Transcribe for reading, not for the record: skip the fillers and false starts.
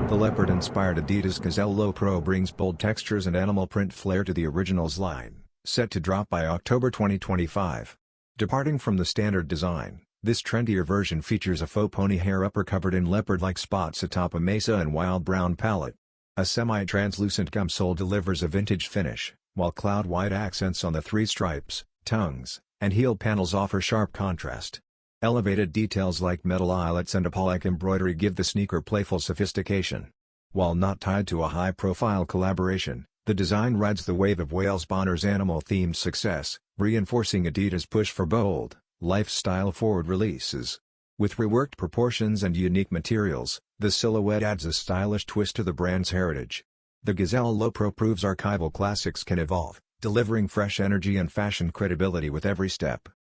The leopard-inspired Adidas Gazelle Lo Pro brings bold textures and animal print flair to the Originals line, set to drop by October 2025. Departing from the standard design, this trendier version features a faux pony hair upper covered in leopard-like spots atop a Mesa and Wild Brown palette. A semi-translucent gum sole delivers a vintage finish, while cloud-white accents on the three stripes, tongues, and heel panels offer sharp contrast. Elevated details like metal eyelets and a paw-like embroidery give the sneaker playful sophistication. While not tied to a high-profile collaboration, the design rides the wave of Wales Bonner's animal-themed success, reinforcing Adidas' push for bold, lifestyle-forward releases. With reworked proportions and unique materials, the silhouette adds a stylish twist to the brand's heritage. The Gazelle Lo Pro proves archival classics can evolve, delivering fresh energy and fashion credibility with every step.